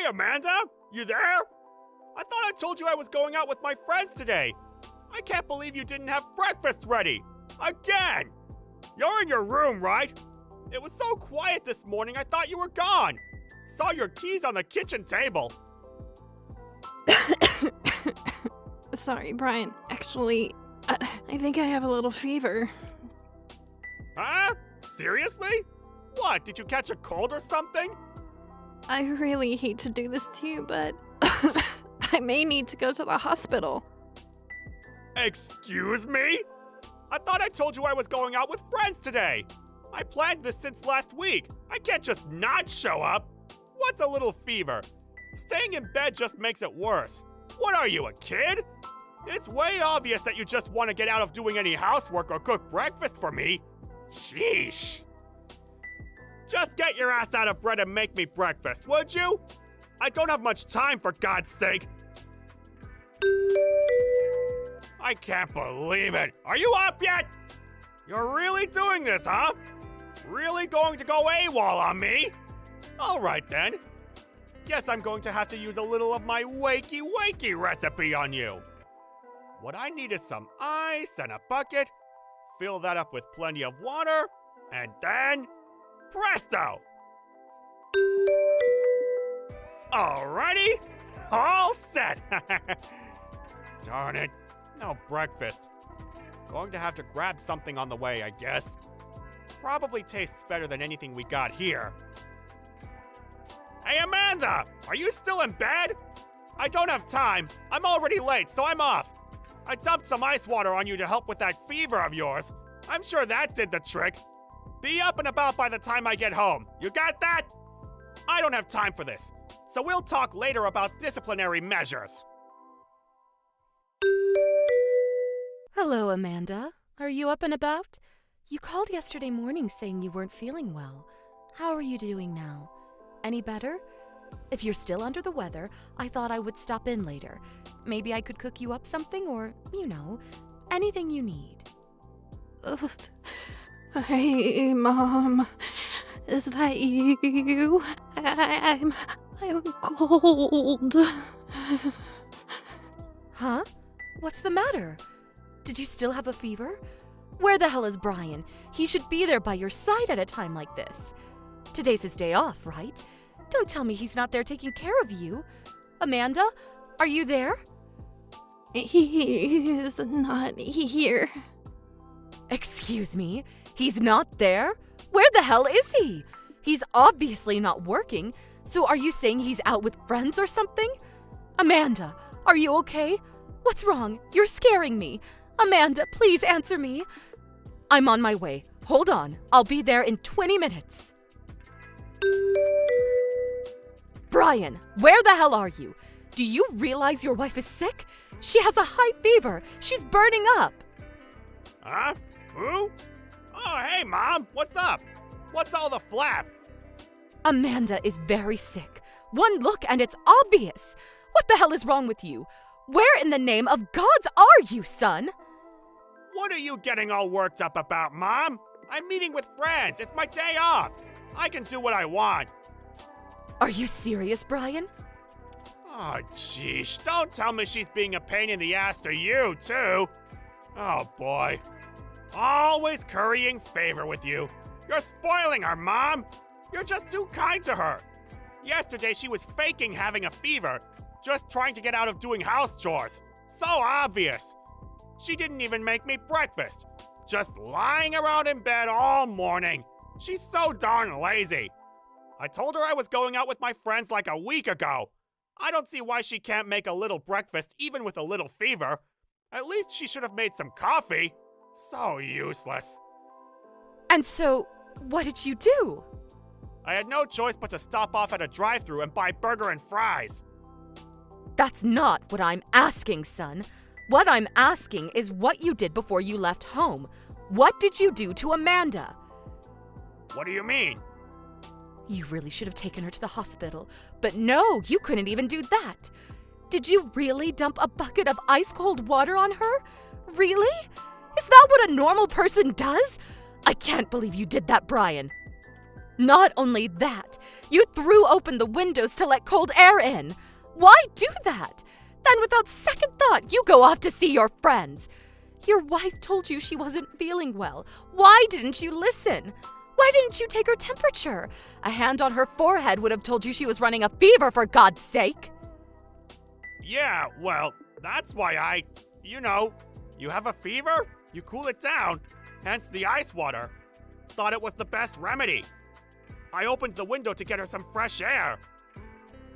Amanda? You there? I thought I told you I was going out with my friends today. I can't believe you didn't have breakfast ready. Again! You're in your room, right? It was so quiet this morning I thought you were gone. Saw your keys on the kitchen table. Sorry, Brian. Actually, I think I have a little fever. Huh? Seriously? What, did you catch a cold or something? I really hate to do this to you, but I may need to go to the hospital. Excuse me? I thought I told you I was going out with friends today. I planned this since last week. I can't just not show up. What's a little fever? Staying in bed just makes it worse. What are you, a kid? It's way obvious that you just want to get out of doing any housework or cook breakfast for me. Sheesh. Just get your ass out of bed and make me breakfast, would you? I don't have much time, for God's sake. I can't believe it. Are you up yet? You're really doing this, huh? Really going to go AWOL on me? All right then. Guess I'm going to have to use a little of my wakey recipe on you. What I need is some ice and a bucket. Fill that up with plenty of water. And then, presto! Alrighty, all set. Darn it, no breakfast. Going to have to grab something on the way, I guess. Probably tastes better than anything we got here. Hey, Amanda, are you still in bed? I don't have time. I'm already late, so I'm off. I dumped some ice water on you to help with that fever of yours. I'm sure that did the trick. Be up and about by the time I get home. You got that? I don't have time for this, so we'll talk later about disciplinary measures. Hello, Amanda. Are you up and about? You called yesterday morning saying you weren't feeling well. How are you doing now? Any better? If you're still under the weather, I thought I would stop in later. Maybe I could cook you up something or, anything you need. Hey, Mom. Is that you? I'm cold. Huh? What's the matter? Did you still have a fever? Where the hell is Brian? He should be there by your side at a time like this. Today's his day off, right? Don't tell me he's not there taking care of you. Amanda, are you there? He's not here. Excuse me? He's not there? Where the hell is he? He's obviously not working, so are you saying he's out with friends or something? Amanda, are you okay? What's wrong? You're scaring me. Amanda, please answer me. I'm on my way. Hold on. I'll be there in 20 minutes. Brian, where the hell are you? Do you realize your wife is sick? She has a high fever. She's burning up. Huh? Who? Oh, hey, Mom. What's up? What's all the flap? Amanda is very sick. One look and it's obvious. What the hell is wrong with you? Where in the name of gods are you, son? What are you getting all worked up about, Mom? I'm meeting with friends. It's my day off. I can do what I want. Are you serious, Brian? Oh, jeez. Don't tell me she's being a pain in the ass to you, too. Oh, boy. Always currying favor with you. You're spoiling her, Mom. You're just too kind to her. Yesterday, she was faking having a fever, just trying to get out of doing house chores. So obvious. She didn't even make me breakfast. Just lying around in bed all morning. She's so darn lazy. I told her I was going out with my friends like a week ago. I don't see why she can't make a little breakfast even with a little fever. At least she should have made some coffee. So useless. And so, what did you do? I had no choice but to stop off at a drive-thru and buy burger and fries. That's not what I'm asking, son. What I'm asking is what you did before you left home. What did you do to Amanda? What do you mean? You really should have taken her to the hospital. But no, you couldn't even do that. Did you really dump a bucket of ice-cold water on her? Really? Is that what a normal person does? I can't believe you did that, Brian. Not only that, you threw open the windows to let cold air in. Why do that? Then without second thought, you go off to see your friends. Your wife told you she wasn't feeling well. Why didn't you listen? Why didn't you take her temperature? A hand on her forehead would have told you she was running a fever, for God's sake. Yeah, well, that's why you have a fever? You cool it down, hence the ice water. Thought it was the best remedy. I opened the window to get her some fresh air.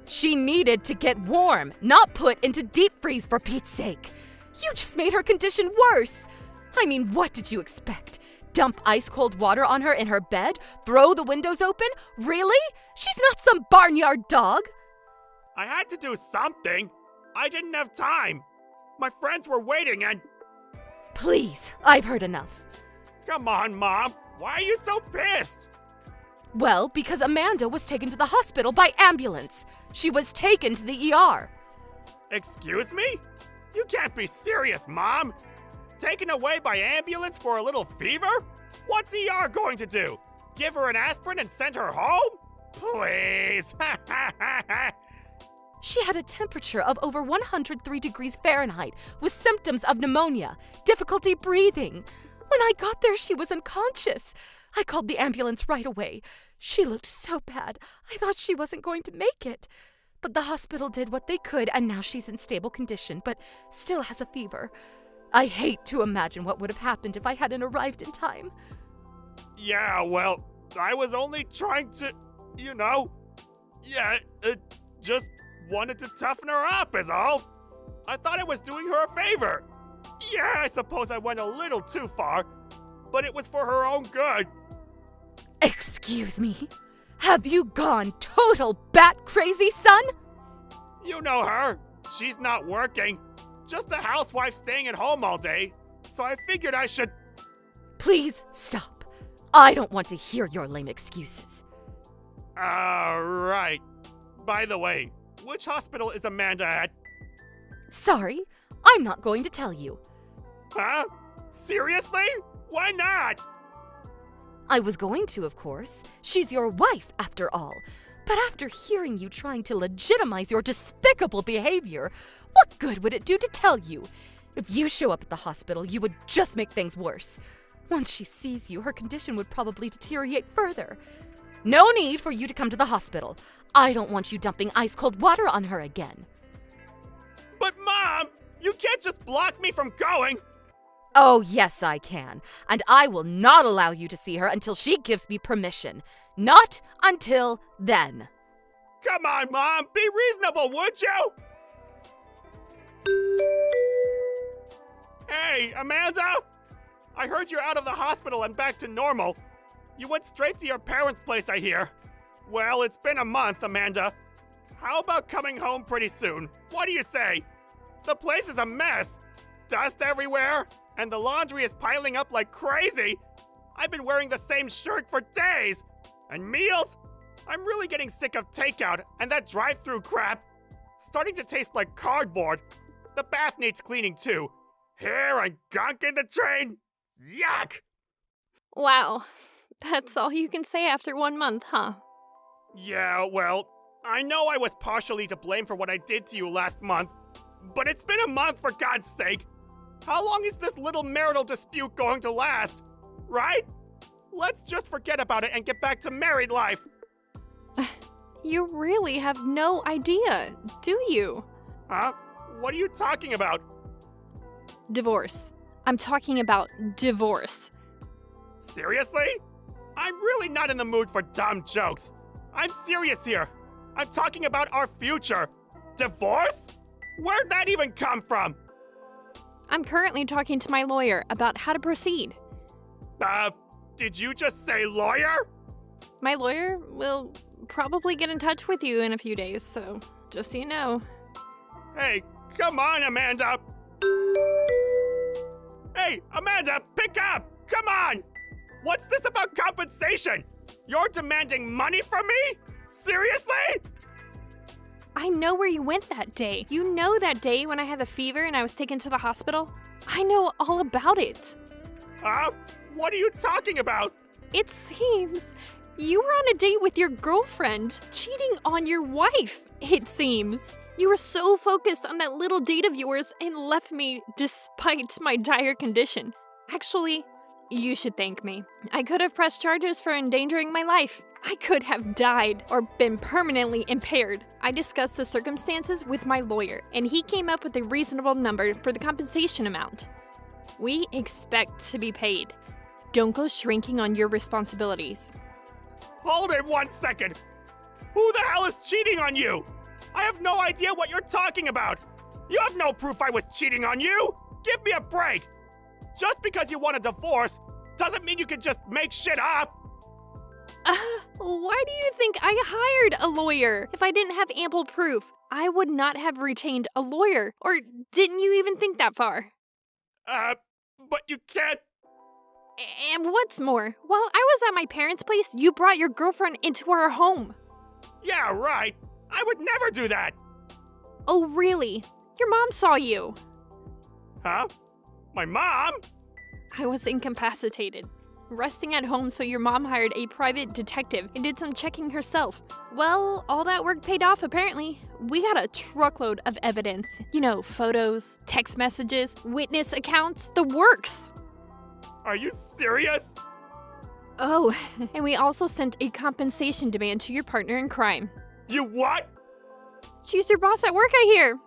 She needed to get warm, not put into deep freeze, for Pete's sake. You just made her condition worse. I mean, what did you expect? Dump ice-cold water on her in her bed? Throw the windows open? Really? She's not some barnyard dog. I had to do something. I didn't have time. My friends were waiting and... Please, I've heard enough. Come on, Mom. Why are you so pissed? Well, because Amanda was taken to the hospital by ambulance. She was taken to the ER. Excuse me? You can't be serious, Mom. Taken away by ambulance for a little fever? What's ER going to do? Give her an aspirin and send her home? Please. She had a temperature of over 103 degrees Fahrenheit with symptoms of pneumonia, difficulty breathing. When I got there, she was unconscious. I called the ambulance right away. She looked so bad, I thought she wasn't going to make it. But the hospital did what they could, and now she's in stable condition, but still has a fever. I hate to imagine what would have happened if I hadn't arrived in time. Yeah, well, I was only trying to, just wanted to toughen her up is all. I thought I was doing her a favor. Yeah, I suppose I went a little too far, but it was for her own good. Excuse me? Have you gone total bat crazy, son? You know her. She's not working. Just a housewife staying at home all day. So I figured I should... Please stop. I don't want to hear your lame excuses. Right. By the way, which hospital is Amanda at? Sorry, I'm not going to tell you. Huh? Seriously? Why not? I was going to, of course. She's your wife, after all. But after hearing you trying to legitimize your despicable behavior, what good would it do to tell you? If you show up at the hospital, you would just make things worse. Once she sees you, her condition would probably deteriorate further. No need for you to come to the hospital. I don't want you dumping ice-cold water on her again. But Mom, you can't just block me from going. Oh, yes, I can. And I will not allow you to see her until she gives me permission. Not until then. Come on, Mom, be reasonable, would you? Hey, Amanda! I heard you're out of the hospital and back to normal. You went straight to your parents' place, I hear. Well, it's been a month, Amanda. How about coming home pretty soon? What do you say? The place is a mess. Dust everywhere, and the laundry is piling up like crazy. I've been wearing the same shirt for days. And meals? I'm really getting sick of takeout and that drive-through crap. Starting to taste like cardboard. The bath needs cleaning too. Hair and gunk in the drain. Yuck! Wow. That's all you can say after 1 month, huh? Yeah, well, I know I was partially to blame for what I did to you last month, but it's been a month for God's sake. How long is this little marital dispute going to last? Right? Let's just forget about it and get back to married life. You really have no idea, do you? Huh? What are you talking about? Divorce. I'm talking about divorce. Seriously? I'm really not in the mood for dumb jokes. I'm serious here. I'm talking about our future. Divorce? Where'd that even come from? I'm currently talking to my lawyer about how to proceed. Did you just say lawyer? My lawyer will probably get in touch with you in a few days, so just so you know. Hey, come on, Amanda. Hey, Amanda, pick up! Come on! What's this about compensation? You're demanding money from me? Seriously? I know where you went that day. You know that day when I had the fever and I was taken to the hospital? I know all about it. What are you talking about? It seems You were on a date with your girlfriend, cheating on your wife, it seems. You were so focused on that little date of yours and left me despite my dire condition. Actually, you should thank me. I could have pressed charges for endangering my life. I could have died or been permanently impaired. I discussed the circumstances with my lawyer, and he came up with a reasonable number for the compensation amount. We expect to be paid. Don't go shrinking on your responsibilities. Hold it 1 second! Who the hell is cheating on you? I have no idea what you're talking about! You have no proof I was cheating on you! Give me a break! Just because you want a divorce doesn't mean you can just make shit up! Why do you think I hired a lawyer? If I didn't have ample proof, I would not have retained a lawyer. Or didn't you even think that far? But you can't. And what's more, while I was at my parents' place, you brought your girlfriend into our home. Yeah, right. I would never do that. Oh, really? Your mom saw you. Huh? My mom? I was incapacitated, resting at home, so your mom hired a private detective and did some checking herself. Well, all that work paid off apparently. We got a truckload of evidence. You know, photos, text messages, witness accounts, the works. Are you serious? Oh, and we also sent a compensation demand to your partner in crime. You what? She's your boss at work, I hear.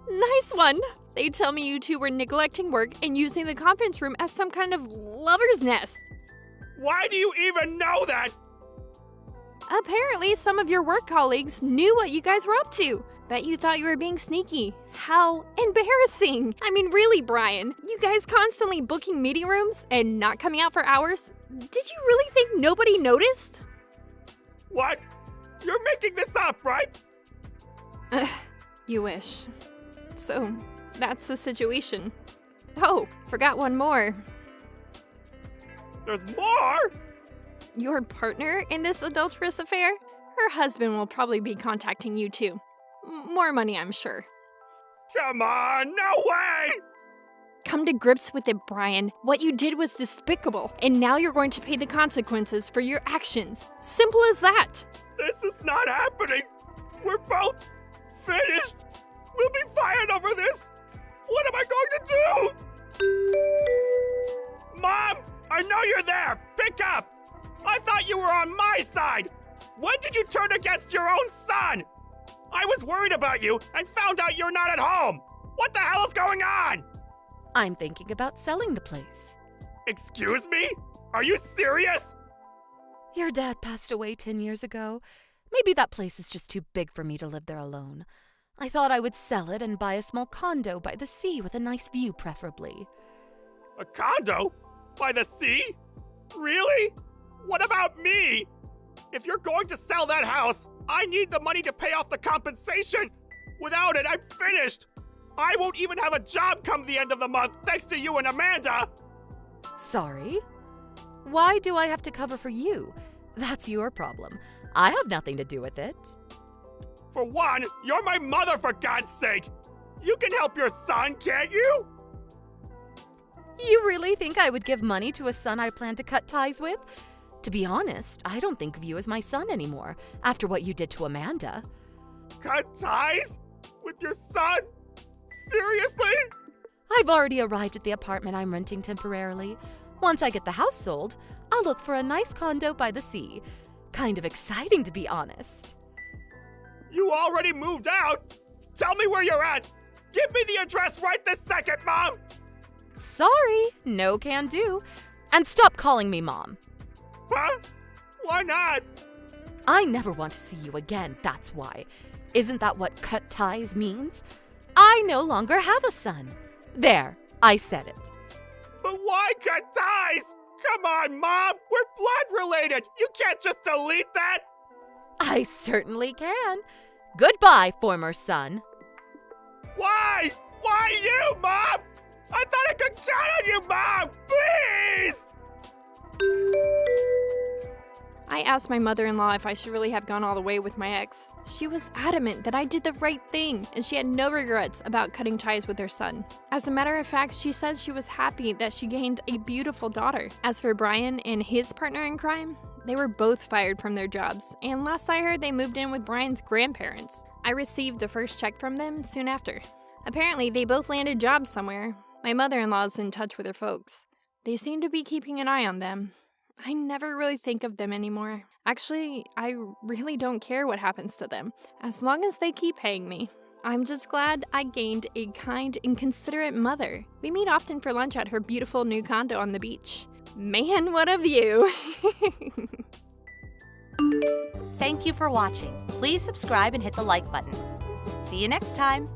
Nice one. They tell me you two were neglecting work and using the conference room as some kind of lover's nest. Why do you even know that? Apparently, some of your work colleagues knew what you guys were up to. Bet you thought you were being sneaky. How embarrassing. I mean, really, Brian, you guys constantly booking meeting rooms and not coming out for hours? Did you really think nobody noticed? What? You're making this up, right? You wish. So, that's the situation. Oh, forgot one more. There's more? Your partner in this adulterous affair? Her husband will probably be contacting you too. More money, I'm sure. Come on, no way! Come to grips with it, Brian. What you did was despicable, and now you're going to pay the consequences for your actions. Simple as that. This is not happening. We're both finished. We'll be fired over this. What am I going to do? Mom, I know you're there. Pick up. I thought you were on my side. When did you turn against your own son? I was worried about you and found out you're not at home. What the hell is going on? I'm thinking about selling the place. Excuse me? Are you serious? Your dad passed away 10 years ago. Maybe that place is just too big for me to live there alone. I thought I would sell it and buy a small condo by the sea with a nice view, preferably. A condo? By the sea? Really? What about me? If you're going to sell that house, I need the money to pay off the compensation. Without it, I'm finished. I won't even have a job come the end of the month thanks to you and Amanda. Sorry? Why do I have to cover for you? That's your problem. I have nothing to do with it. For one, you're my mother, for God's sake. You can help your son, can't you? You really think I would give money to a son I plan to cut ties with? To be honest, I don't think of you as my son anymore, after what you did to Amanda. Cut ties? With your son? Seriously? I've already arrived at the apartment I'm renting temporarily. Once I get the house sold, I'll look for a nice condo by the sea. Kind of exciting, to be honest. You already moved out? Tell me where you're at. Give me the address right this second, Mom. Sorry, no can do. And stop calling me Mom. Huh? Why not? I never want to see you again, that's why. Isn't that what cut ties means? I no longer have a son. There, I said it. But why cut ties? Come on, Mom. We're blood related. You can't just delete that. I certainly can. Goodbye, former son. Why? Why you, Mom? I thought I could count on you, Mom. Please. I asked my mother-in-law if I should really have gone all the way with my ex. She was adamant that I did the right thing, and she had no regrets about cutting ties with her son. As a matter of fact, she said she was happy that she gained a beautiful daughter. As for Brian and his partner in crime, They were both fired from their jobs, and last I heard they moved in with Brian's grandparents. I received the first check from them soon after. Apparently, they both landed jobs somewhere. My mother-in-law's in touch with her folks. They seem to be keeping an eye on them. I never really think of them anymore. Actually, I really don't care what happens to them, as long as they keep paying me. I'm just glad I gained a kind and considerate mother. We meet often for lunch at her beautiful new condo on the beach. Man, what a view! Thank you for watching. Please subscribe and hit the like button. See you next time.